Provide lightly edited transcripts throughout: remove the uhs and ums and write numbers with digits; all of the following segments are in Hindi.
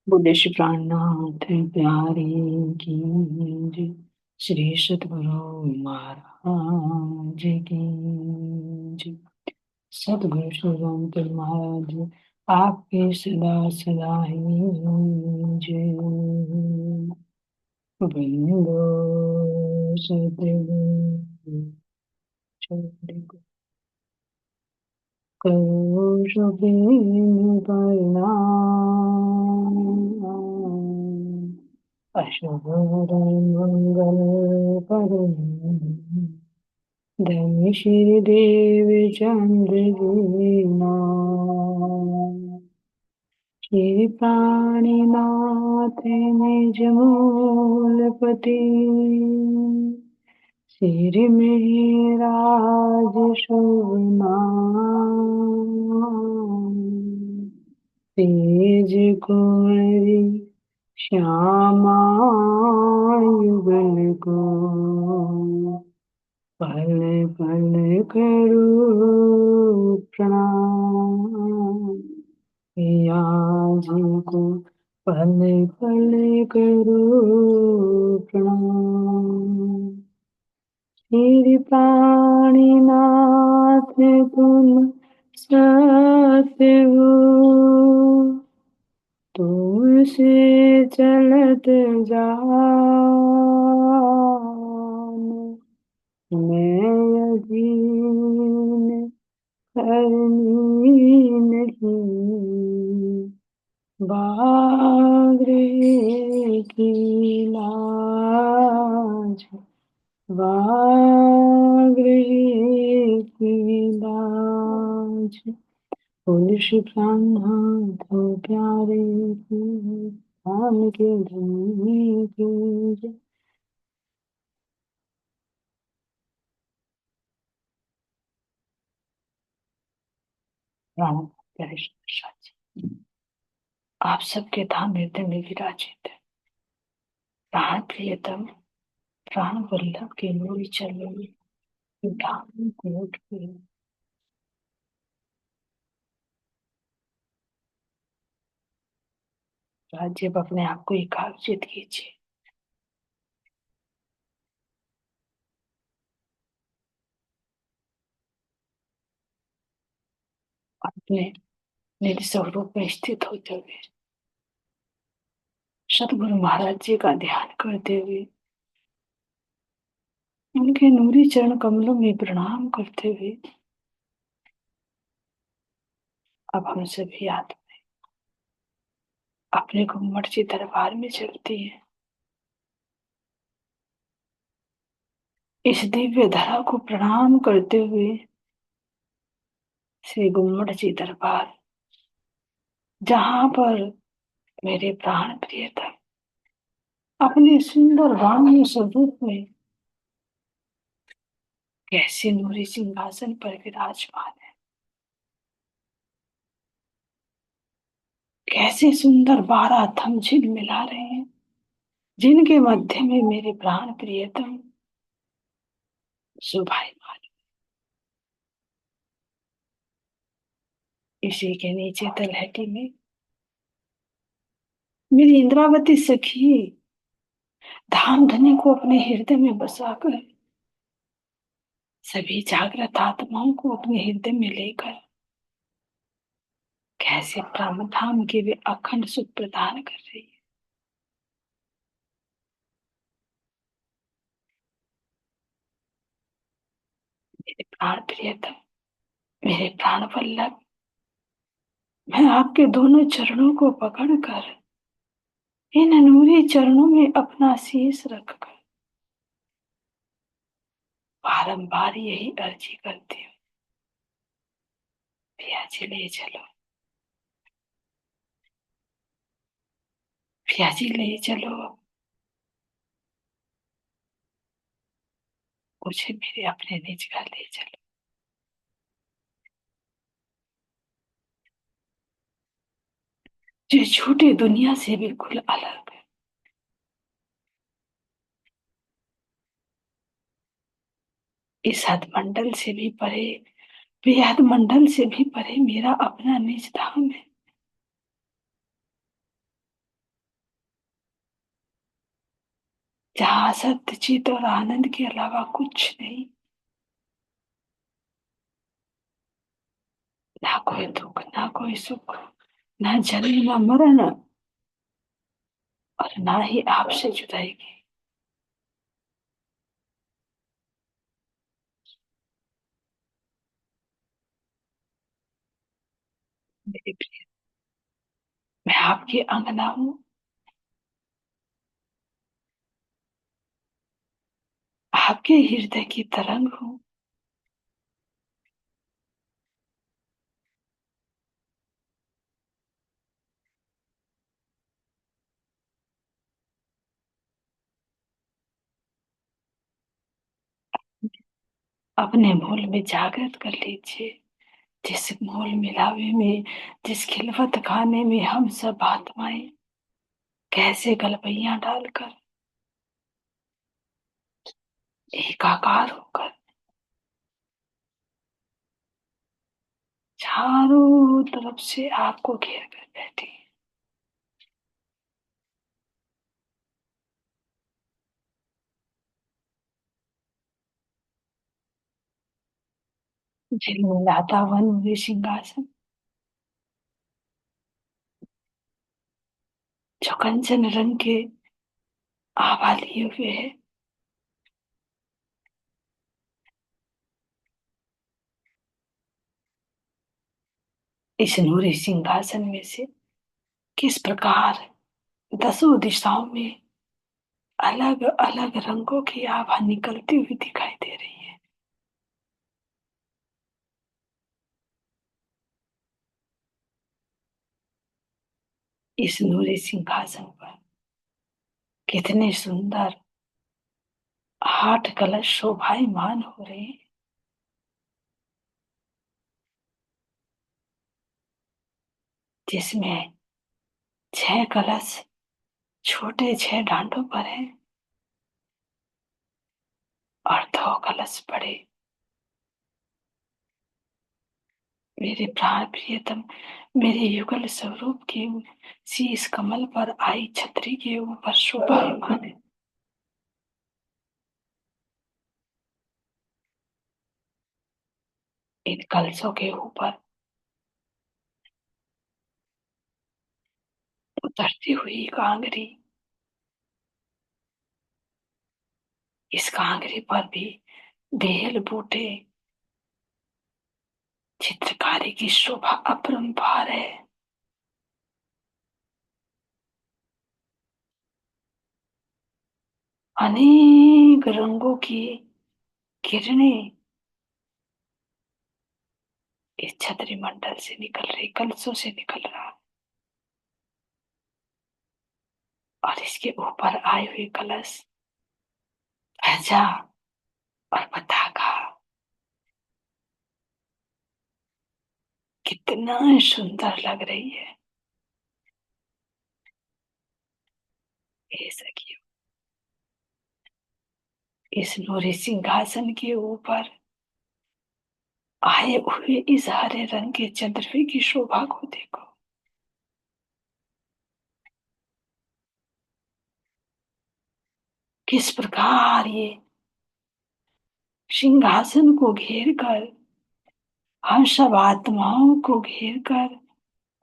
बुद्धे श्री प्राणनाथ प्यारे की जय। श्री सतगुरु महाराज की जय। सतगुरु श्री रामकृष्ण महाराज आपके सदा सदा ही जय। वंदो सतगुरु चरण करो बिन परिणाम। अशुभ मंगल परम धन्य श्री देव चंद्र दीना। श्री प्राणीनाथ निज मूलपति सिर मेराज शोभनाम। तेज कुंवरी श्यामा युगल को पल पल करो प्रणाम। पिया जी को पल पल करो प्रणाम। श्री प्राणीनाथ तुम सत्य हो, तुमसे चलत जान। मैं अधीन करनी नहीं, बागरे की लाज, वागरे की लाज। बोले श्री प्राणनाथ प्यारे की राम के धनी की जय। राम प्यारे श्री प्रसाद जी, आप सबके धाम हृदय में विराजित है। प्राण प्रियतम प्राण वल्लभ के नूरी चरणों में धाम को उठ के राज्य अपने आप को एकाग्रचित कीजिए। अपने निज स्वरूप में स्थित होते हुए सतगुरु महाराज जी का ध्यान करते हुए उनके नूरी चरण कमलों में प्रणाम करते हुए अब हम सभी आत्मा अपने घुम्मट जी दरबार में चलती है। इस दिव्य धरा को प्रणाम करते हुए श्री गुम्मट जी दरबार, जहां पर मेरे प्राण प्रियतम अपने सुंदर वाणी स्वरूप में कैसे नूरी सिंहासन पर विराजमान है, कैसे सुंदर 12 थम झिलमिला रहे हैं, जिनके मध्य में मेरे प्राण प्रियतम शोभायमान। इसी के नीचे तलहटी में मेरी इंद्रावती सखी धाम धनी को अपने हृदय में बसाकर सभी जागृत आत्माओं को अपने हृदय में लेकर कैसे ब्रह्म धाम के वे अखंड सुख प्रदान कर रही है। मेरे प्राण प्रियतम, मेरे प्राण वल्लभ, मैं आपके दोनों चरणों को पकड़कर इन अनूरे चरणों में अपना शीश रखकर बारंबार यही अर्जी करती हूँ, पिया जी ले चलो, पिया जी ले चलो, मुझे मेरे अपने निज घर ले चलो। जो झूठी दुनिया से बिल्कुल अलग है, इस हदमंडल से भी परे, बेहद मंडल से भी परे मेरा अपना निज धाम है। जहाँ सत्य चित और आनंद के अलावा कुछ नहीं। ना कोई दुख, ना कोई सुख, ना जन्म, ना मरण, और ना ही आपसे जुदाई की। मेरे प्रिय, मैं आपकी अंगना हूँ, आपके हृदय की तरंग हूँ। अपने मूल में जागृत कर लीजिए, जिस मूल मिलावे में, जिस खिलवत खाने में हम सब आत्माएं कैसे गलबैया डालकर एकाकार होकर चारों तरफ से आपको घेर कर बैठी। झिलमिलाता वन में सिंहासन, जो कंचन रंग के आभा लिए हुए है। इस नूरी सिंहासन में से किस प्रकार दसों दिशाओं में अलग अलग रंगों की आभा निकलती हुई दिखाई दे रही है। इस नूरी सिंहासन पर कितने सुंदर 8 कलश शोभायमान हो रहे हैं, जिसमें 6 कलश छोटे 6 डांडों पर है और 2 कलश बड़े। मेरे प्राण प्रियतम, मेरे युगल स्वरूप के शीश कमल पर आई छतरी के ऊपर शोभायमान है। इन कलशों के ऊपर उतरती हुई कांगरी, इस कांगरी पर भी बेल बूटे चित्रकारी की शोभा अपरंपार है। अनेक रंगों की किरणें इस छतरी मंडल से निकल रही, कलशों से निकल रहा, और इसके ऊपर आए हुए कलश, ध्वजा और पताका कितना सुंदर लग रही है। हे सखियों, इस नूरी सिंहासन के ऊपर आए हुए इस हरे रंग के चंद्रवे की शोभा को देखो। किस प्रकार ये सिंहासन को घेर कर, हम सब आत्माओं को घेर कर,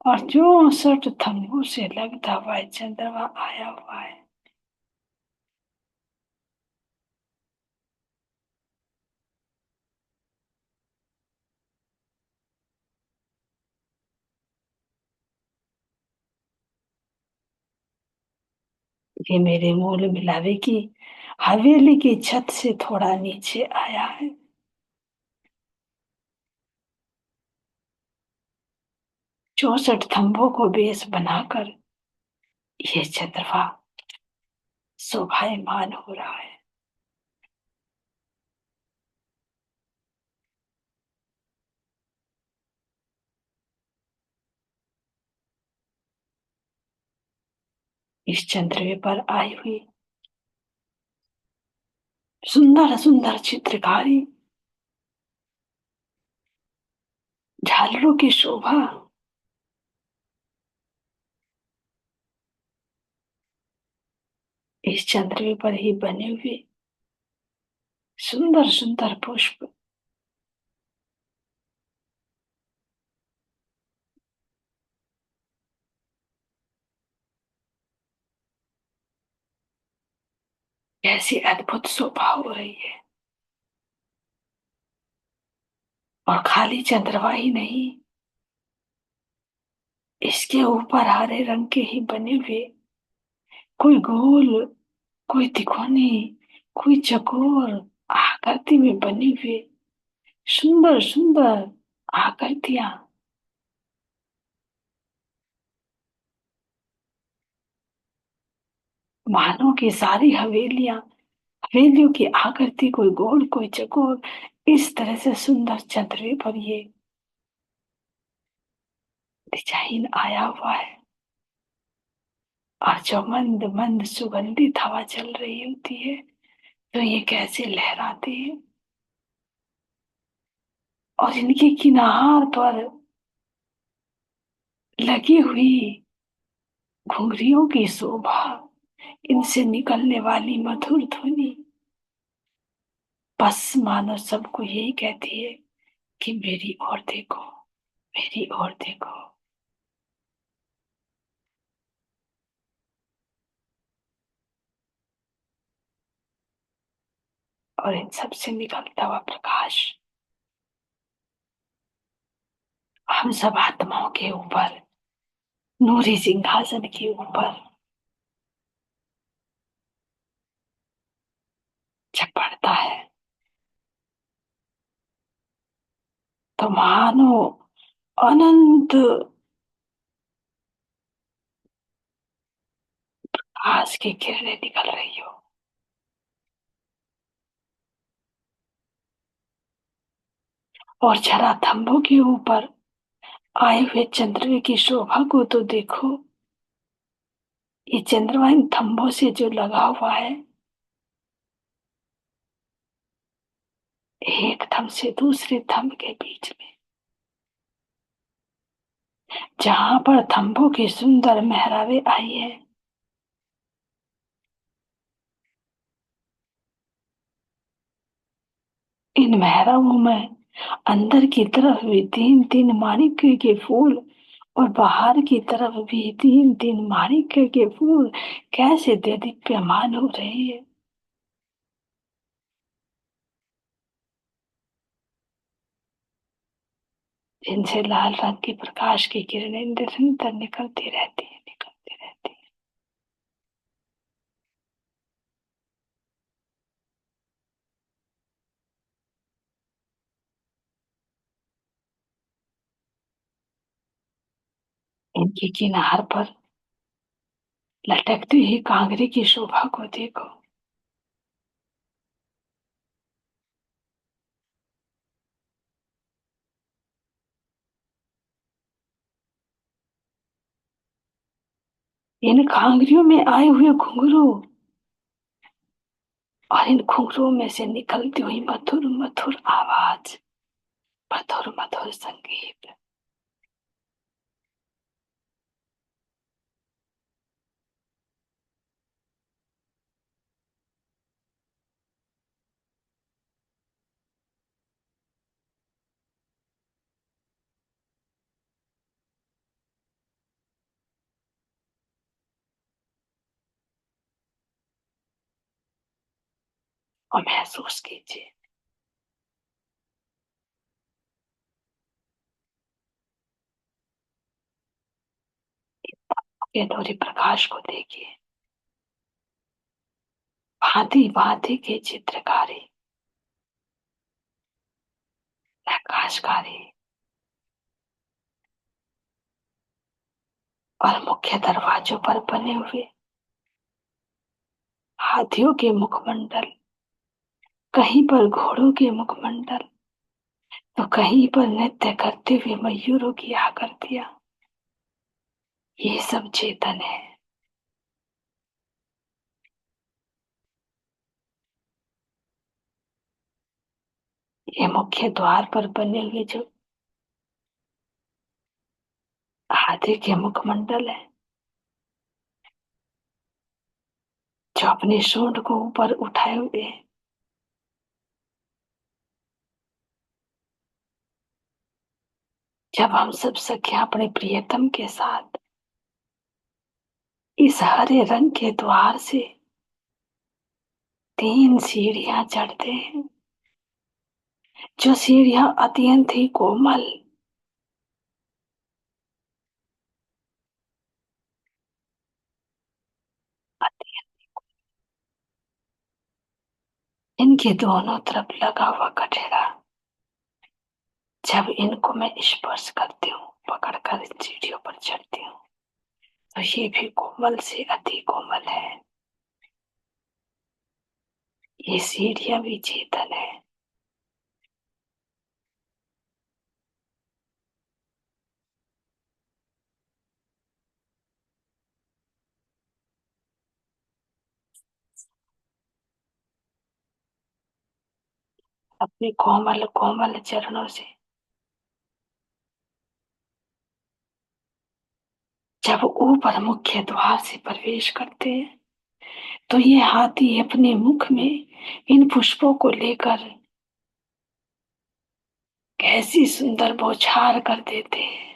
और जो सट थम्बों से लगता हुआ है चंद्रमा आया हुआ है। ये मेरे मूल मिलावे की हवेली की छत से थोड़ा नीचे आया है। 64 थंभों को बेस बनाकर ये चंद्रमा शोभायमान हो रहा है। इस चंद्रवे पर आई हुई सुंदर सुंदर चित्रकारी, झालरों की शोभा, इस चंद्रमा पर ही बने हुए सुंदर सुंदर पुष्प कैसी अद्भुत शोभा हो रही है। और खाली चंद्रमा ही नहीं, इसके ऊपर हरे रंग के ही बने हुए कोई गोल, कोई तिकोनी, कोई चकोर आकृति में बनी हुई सुंदर सुंदर आकृतियां, मानो की सारी हवेलियों की आकृति, कोई गोल कोई चकोर, इस तरह से सुंदर चंद्रमा पर ये डिजाइन आया हुआ है। और जो मंद मंद सुगंधित हवा चल रही होती है तो ये कैसे लहराती है। और इनके किनार पर लगी हुई घुंघरियों की शोभा, इनसे निकलने वाली मधुर ध्वनि, बस मानो सबको यही कहती है कि मेरी ओर देखो, मेरी ओर देखो। और इन सब से निकलता हुआ प्रकाश हम सब आत्माओं के ऊपर, नूरी सिंहासन के ऊपर जब पड़ता है तो मानो अनंत प्रकाश की किरणें निकल रही हो। और जरा थंभों के ऊपर आए हुए चंद्रमा की शोभा को तो देखो। ये चंद्रमा इन थंभों से जो लगा हुआ है, एक थंभ से दूसरे थंभ के बीच में, जहां पर थंभों की सुंदर मेहराबें आई है, इन मेहराबों में अंदर की तरफ भी तीन तीन माणिक्य के फूल और बाहर की तरफ भी तीन तीन माणिक्य के फूल कैसे दीप्यमान हो रहे हैं। इनसे लाल रंग की प्रकाश की किरणें निरंतर निकलती रहती है, निकलती रहती है। इनकी किनार पर लटकती हुई कांगरे की शोभा को देखो। इन कांगरियों में आए हुए घुंघरू और इन घुंघरुओं में से निकलती हुई मधुर मधुर आवाज, मधुर मधुर संगीत, और महसूस कीजिए ये अधूरे प्रकाश को। देखिए भांति भांति के चित्रकारी, नक्काशकारी और मुख्य दरवाजों पर बने हुए हाथियों के मुखमंडल, कहीं पर घोड़ों के मुखमंडल, तो कहीं पर नृत्य करते हुए मयूरों की आकृतियां, ये सब चेतन है। ये मुख्य द्वार पर बने हुए जो हाथी के मुखमंडल है, जो अपने सूंड को ऊपर उठाए हुए हैं। जब हम सब सखियां अपने प्रियतम के साथ इस हरे रंग के द्वार से 3 सीढ़ियां चढ़ते हैं, जो सीढ़ियां अत्यंत ही कोमल, इनके दोनों तरफ लगा हुआ कठेरा, जब इनको मैं स्पर्श करती हूँ, पकड़कर इन सीढ़ियों पर चढ़ती हूँ, तो ये भी कोमल से अति कोमल है। ये सीढ़ियां भी चेतन है। अपने कोमल कोमल चरणों से जब ऊपर मुख्य द्वार से प्रवेश करते हैं, तो ये हाथी अपने मुख में इन पुष्पों को लेकर कैसी सुंदर बौछार कर देते हैं।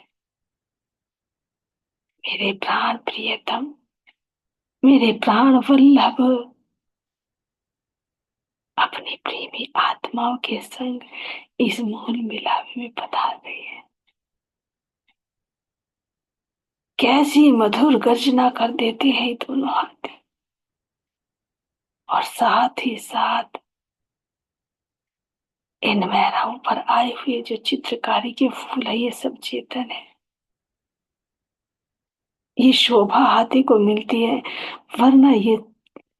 मेरे प्राण प्रियतम, मेरे प्राण वल्लभ अपनी प्रेमी आत्माओं के संग इस मूल मिलावे में पधार गई है। कैसी मधुर गर्जना कर देते हैं दोनों हाथ, और साथ ही साथ इन महराओं पर आए हुए जो चित्रकारी के फूल है, ये सब चेतन है। ये शोभा हाथी को मिलती है, वरना ये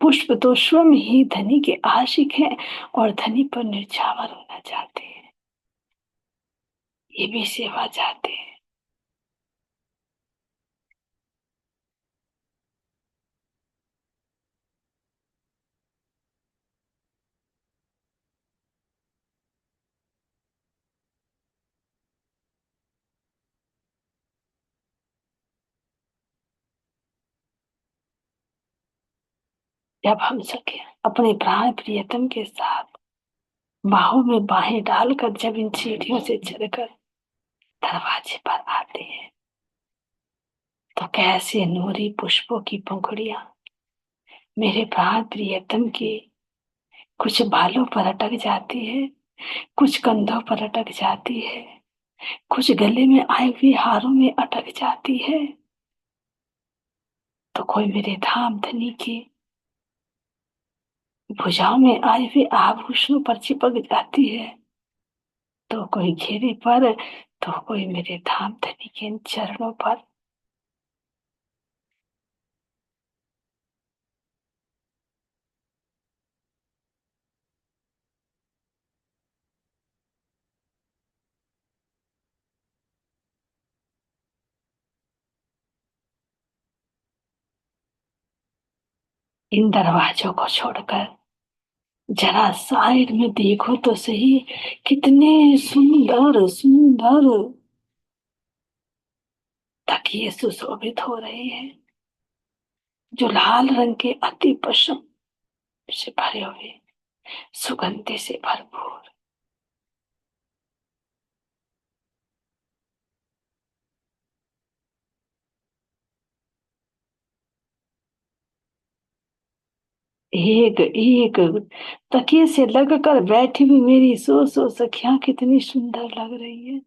पुष्प तो स्वयं ही धनी के आशिक हैं और धनी पर निर्छावर होना चाहते हैं। ये भी सेवा चाहते हैं। जब हम सके अपने प्राण प्रियतम के साथ बाहों में बाहें डालकर जब इन सीढ़ियों से चढ़कर दरवाजे पर आते हैं, तो कैसे नूरी पुष्पों की पंखुड़ियां मेरे प्राण प्रियतम के कुछ बालों पर अटक जाती है, कुछ कंधों पर अटक जाती है, कुछ गले में आए हुए हारों में अटक जाती है, तो कोई मेरे धाम धनी की भुजाओं में आए हुए आभूषणों पर चिपक जाती है, तो कोई घेरे पर, तो कोई मेरे धाम धनी के इन चरणों पर। इन दरवाजों को छोड़कर जरा साइड में देखो तो सही, कितने सुंदर सुंदर तकिए सुशोभित हो रहे हैं, जो लाल रंग के अति पशम से भरे हुए, सुगंधि से भरपूर। एक एक तकिए से लगकर बैठी हुई मेरी सो सखियां कितनी सुंदर लग रही है।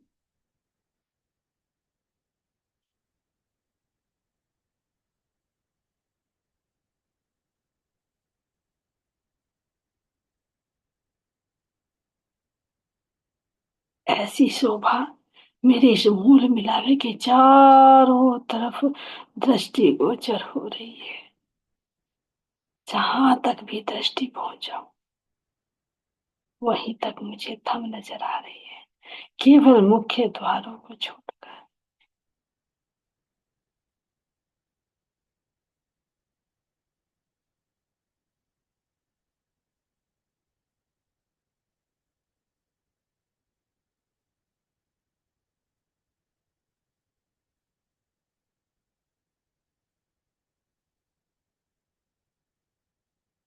ऐसी शोभा मेरे इस मूल मिलावे के चारों तरफ दृष्टिगोचर हो रही है। जहां तक भी दृष्टि पहुंचाऊं, वहीं तक मुझे थम नजर आ रही है, केवल मुख्य द्वारों को छोड़कर।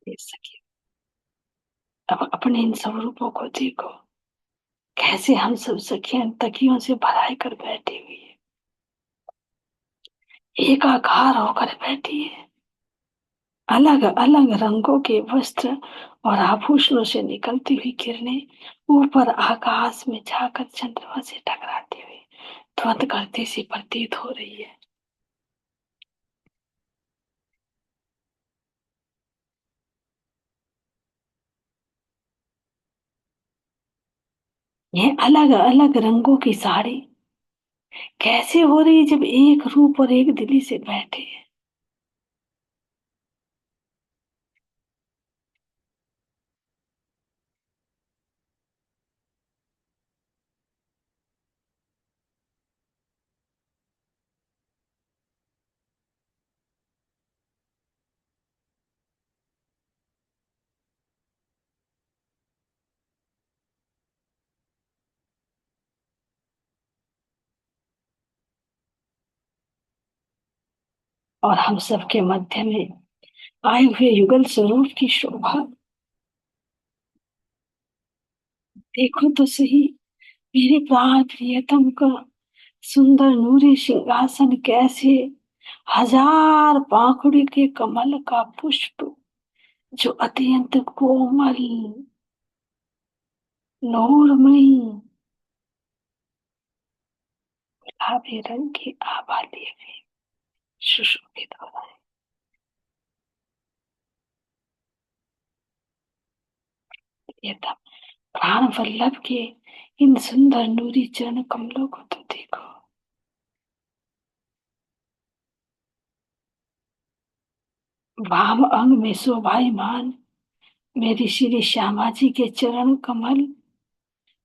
ये सखी, अब अपने इन स्वरूपों को देखो, कैसे हम सब सखियां तकियों से भराई कर बैठी हुई है, एकाकार होकर बैठी है, अलग अलग रंगों के वस्त्र और आभूषणों से निकलती हुई किरणें ऊपर आकाश में जाकर चंद्रमा से टकराती हुई ध्वत करती सी प्रतीत हो रही है। ये अलग अलग रंगों की साड़ी कैसे हो रही है जब एक रूप और एक दिली से बैठे हैं। और हम सबके मध्य में आए हुए युगल स्वरूप की शोभा देखो तो सही। मेरे प्राण प्रियतम का सुंदर नूरी सिंहासन कैसे हजार पाखुड़ी के कमल का पुष्प जो अत्यंत कोमल नूरमयी गुलाबी रंग की आभा लिए हुए सुशोभित हो रहा है। ये तब प्राण वल्लभ के इन सुंदर नूरी चरण कमलों को तो देखो। वाम अंग में शोभायमान मेरी श्री श्यामा जी के चरण कमल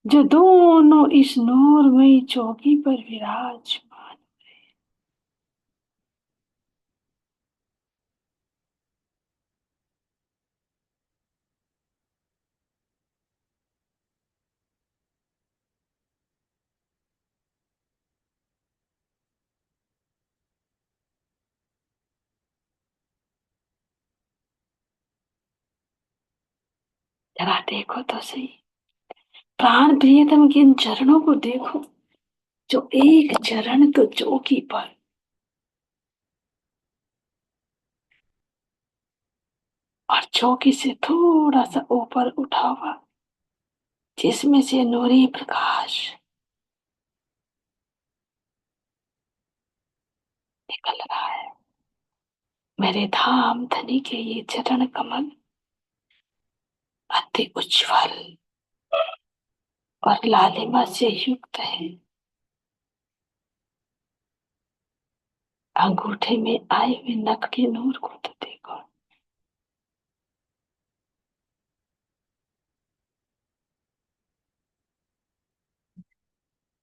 जो दोनों इस नूरमयी चौकी पर विराजमान। जरा देखो तो सही, प्राण प्रियतम के इन चरणों को देखो, जो एक चरण तो चौकी पर और चौकी से थोड़ा सा ऊपर उठा हुआ जिसमें से नूरी प्रकाश निकल रहा है। मेरे धाम धनी के ये चरण कमल अति उज्जवल और लालिमा से युक्त है। अंगूठे में आए हुए नख के नूर को तो देखो।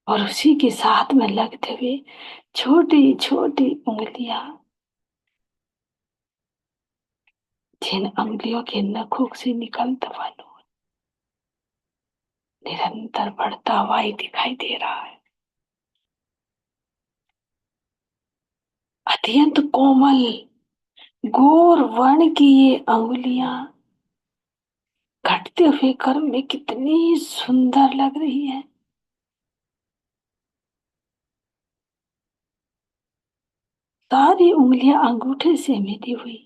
और उसी के साथ में लगते हुए छोटी छोटी उंगलियां, जिन उंगलियों के नखों से निकलता हुआ नूर निरंतर बढ़ता हुआ ही दिखाई दे रहा है। अत्यंत कोमल गोर वर्ण की ये अंगुलियां घटते हुए क्रम में कितनी सुंदर लग रही है। सारी उंगलियां अंगूठे से मिली हुई,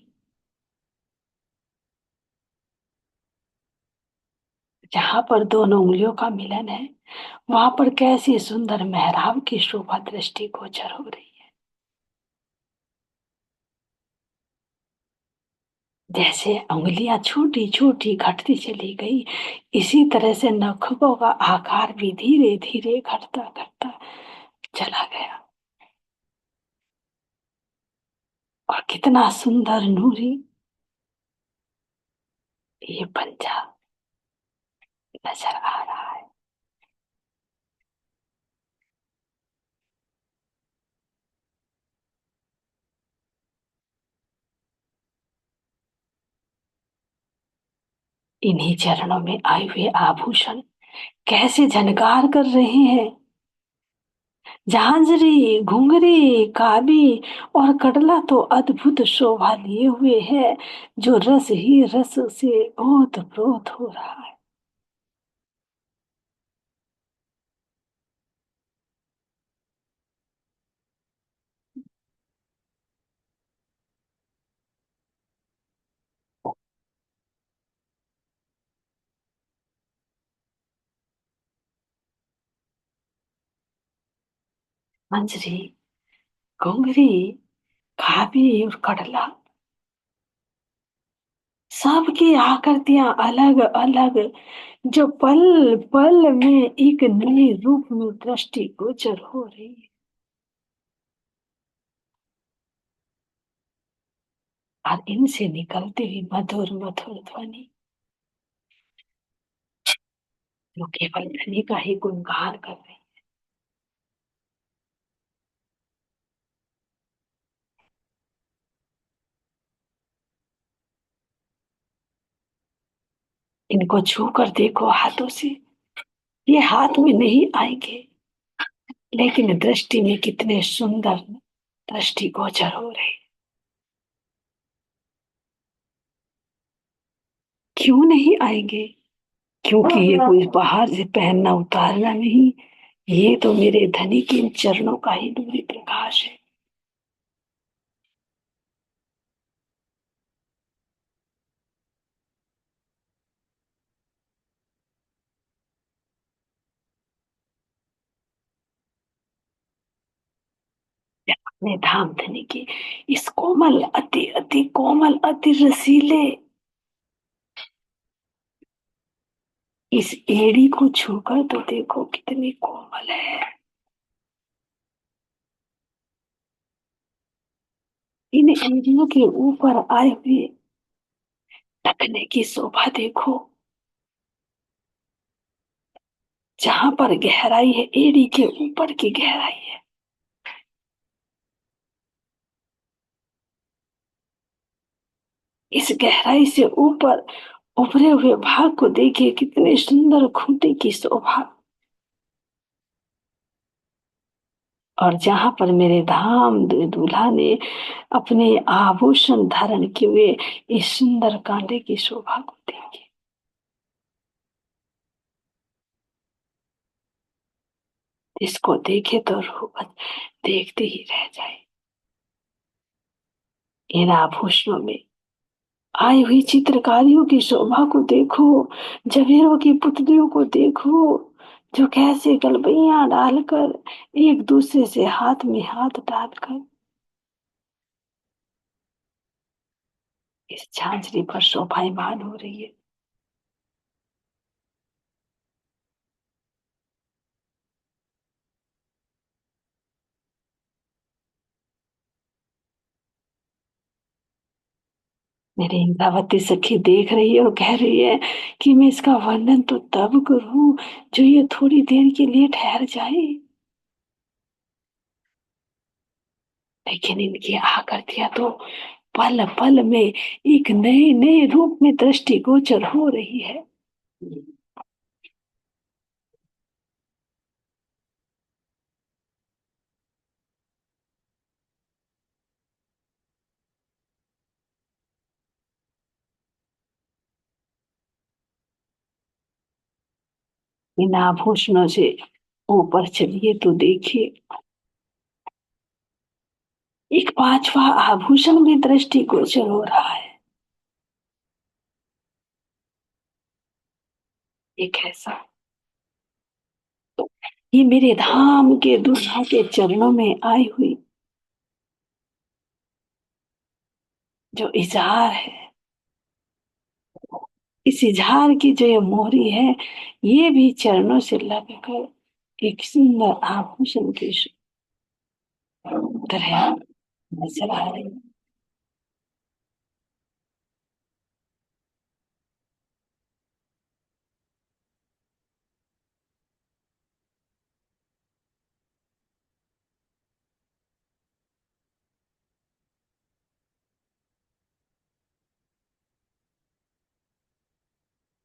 जहां पर दोनों उंगलियों का मिलन है वहां पर कैसी सुंदर मेहराब की शोभा दृष्टि गोचर हो रही है। जैसे उंगलियां छोटी छोटी घटती चली गई, इसी तरह से नखों का आकार भी धीरे धीरे घटता घटता चला गया। और कितना सुंदर नूरी ये पंजा नजर आ रहा है। इन्हीं चरणों में आए हुए आभूषण कैसे झनकार कर रहे हैं। झांझरी घुंघरी काबी और कड़ला तो अद्भुत शोभा लिए हुए है, जो रस ही रस से ओत प्रोत हो रहा है। मंजरी घुंघरी काबी और कड़ला, सबकी आकृतियां अलग अलग, जो पल पल में एक नए रूप में दृष्टि गोचर हो रही है। और इनसे निकलती हुई मधुर मधुर ध्वनि, जो केवल ध्वनि का ही गुणगान कर रही है। इनको छू कर देखो हाथों से, ये हाथ में नहीं आएंगे, लेकिन दृष्टि में कितने सुंदर दृष्टि गोचर हो रहे। क्यों नहीं आएंगे? क्योंकि ये कोई बाहर से पहनना उतारना नहीं, ये तो मेरे धनी के इन चरणों का ही नूरी प्रकाश है। अपने धाम धनी की इस कोमल, अति अति कोमल, अति रसीले इस एड़ी को छूकर तो देखो कितनी कोमल है। इन एड़ियों के ऊपर आए हुए टखने की शोभा देखो, जहां पर गहराई है एड़ी के ऊपर की गहराई है। इस गहराई से ऊपर उभरे हुए भाग को देखिए, कितने सुंदर खूंटे की शोभा। और जहां पर मेरे धाम दूल्हा ने अपने आभूषण धारण किए हुए इस सुंदर कांधे की शोभा को देखिए। इसको देखे तो रूह बस देखते ही रह जाए। इन आभूषणों में आई हुई चित्रकारियों की शोभा को देखो, जवेरों की पुतलियों को देखो, जो कैसे गलबैया डालकर एक दूसरे से हाथ में हाथ डालकर इस झांझरी पर शोभायमान हो रही है। मेरी इंद्रावती सखी देख रही है और कह रही है कि मैं इसका वर्णन तो तब करूं जो ये थोड़ी देर के लिए ठहर जाए, लेकिन इनकी आकृतियां तो पल पल में एक नए नए रूप में दृष्टिगोचर हो रही है। इन आभूषणों से ऊपर चलिए तो देखिए, एक पांचवा आभूषण भी दृष्टिगोचर हो रहा है। एक ऐसा, ये मेरे धाम के दूल्हा के चरणों में आई हुई जो इजहार है, इस इजहार की जो ये मोहरी है, ये भी चरणों से लगकर एक सुंदर आभूषण की तरह नजर आ रही है।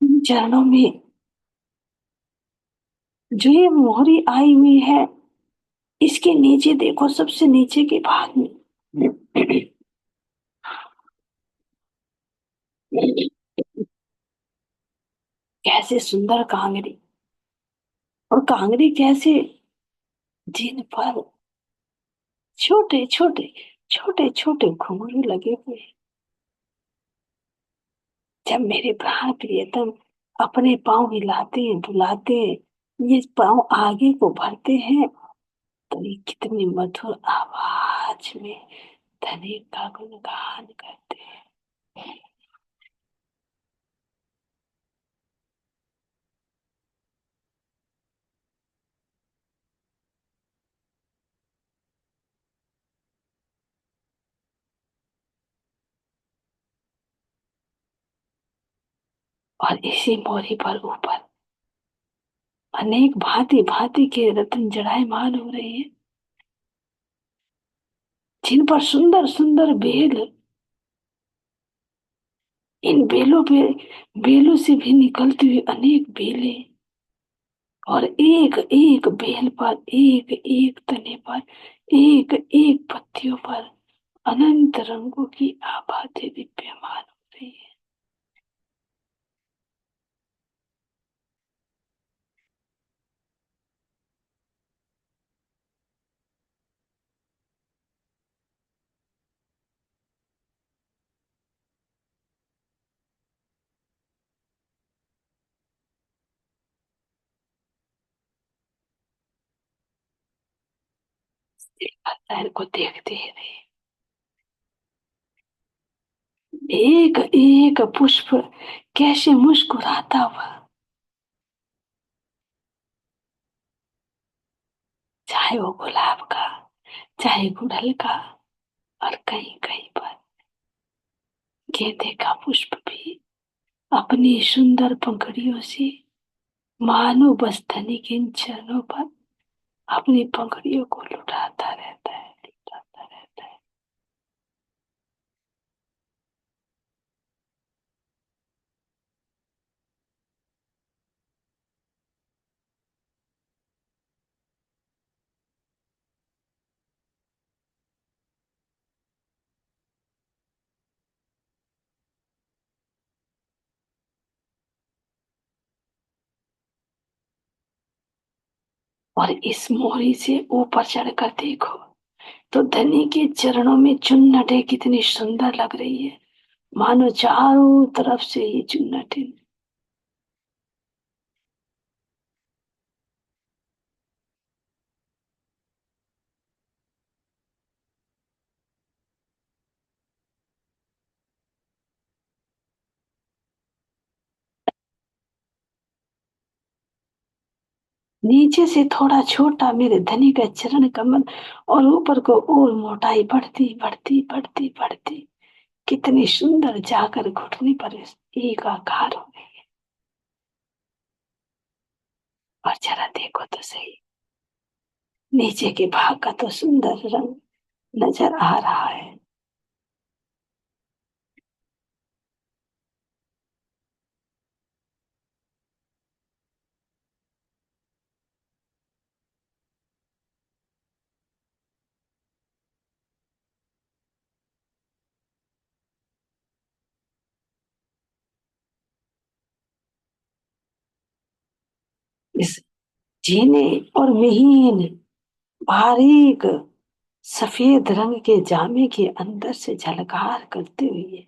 इन चरणों में जो ये मोहरी आई हुई है, इसके नीचे देखो, सबसे नीचे के भाग में कैसे सुंदर कांगड़ी, और कांगड़ी कैसे जिन पर छोटे छोटे छोटे छोटे घुंघरू लगे हुए। जब मेरे प्राण प्रियतम अपने पाँव हिलाते हैं, डुलाते हैं, ये पाँव आगे को भरते हैं, तो ये कितनी मधुर आवाज में धनी का गुणगान करते हैं। और इसी मोरी पर ऊपर अनेक भांति भांति के रत्न जड़ायमान हो रहे हैं, जिन पर सुंदर सुंदर बेल, इन बेलों पे, बेलों से भी निकलती हुई अनेक बेलें, और एक एक बेल पर, एक एक तने पर, एक एक पत्तियों पर अनंत रंगों की आभातें दिव्यमान हो रही है। लहर को देखते ही रहे, एक एक पुष्प कैसे मुस्कुराता हुआ, चाहे वो गुलाब का, चाहे गुड़हल का, और कहीं कहीं पर गेंदे का पुष्प भी अपनी सुंदर पंखड़ियों से मानो बस धनी के इन चरणों पर अपनी पंखड़ियों को लुटाता रहता है, लुटाता रहता है। और इस मोरी से ऊपर चढ़कर देखो तो धनी के चरणों में चुन्नटें कितनी सुंदर लग रही है, मानो चारों तरफ से ये चुन्नटें। नीचे से थोड़ा छोटा मेरे धनी का चरण कमल, और ऊपर को और मोटाई बढ़ती बढ़ती बढ़ती बढ़ती, कितनी सुंदर जाकर घुटने पर एक आकार हो गई। और जरा देखो तो सही, नीचे के भाग का तो सुंदर रंग नजर आ रहा है। इस झीने और महीन बारीक सफेद रंग के जामे के अंदर से झलकार करते हुए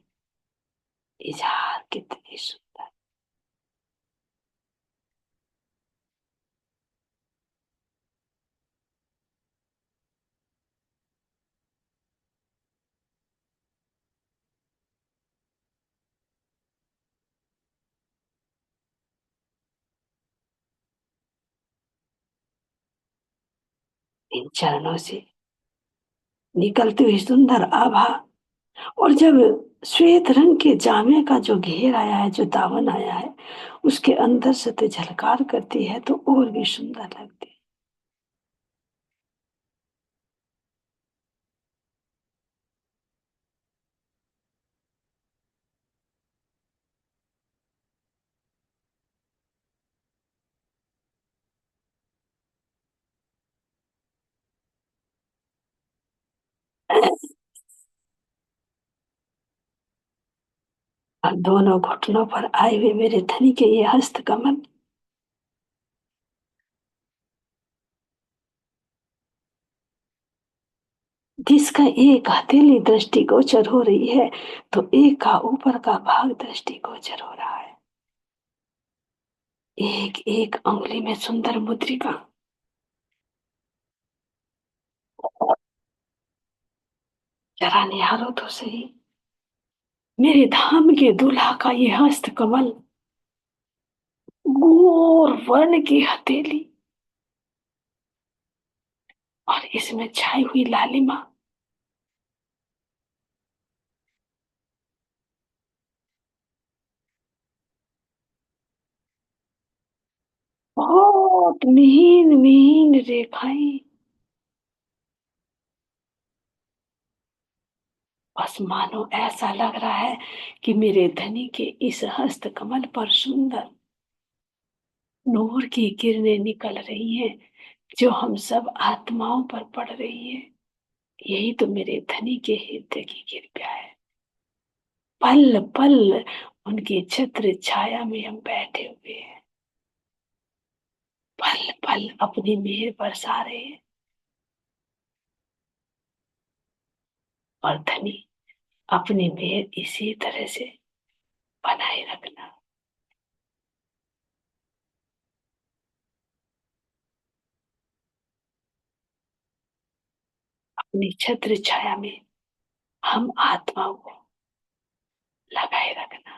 इजहार कितनी सुंदर। इन चरणों से निकलती हुई सुंदर आभा, और जब श्वेत रंग के जामे का जो घेर आया है, जो दामन आया है, उसके अंदर से तो झलकार करती है तो और भी सुंदर लगती है। और दोनों घुटनों पर आए हुए मेरे धनी के ये हस्त कमल, जिसका एक हथेली दृष्टिगोचर हो रही है तो एक का ऊपर का भाग दृष्टिगोचर हो रहा है। एक एक अंगुली में सुंदर मुद्रिका। जरा निहारो तो सही मेरे धाम के दूल्हा का ये हस्त कमल, गोर वर्ण की हथेली और इसमें छाई हुई लालिमा। बहुत महीन महीन रेखाएं, बस मानो ऐसा लग रहा है कि मेरे धनी के इस हस्त कमल पर सुंदर नूर की किरणें निकल रही हैं, जो हम सब आत्माओं पर पड़ रही है। यही तो मेरे धनी के हृदय की कृपा है। पल पल उनकी छत्र छाया में हम बैठे हुए हैं, पल पल अपनी मेहर बरसा रहे हैं। और धनी, अपनी मेहर इसी तरह से बनाए रखना। अपनी छत्र छाया में हम आत्माओं को लगाए रखना।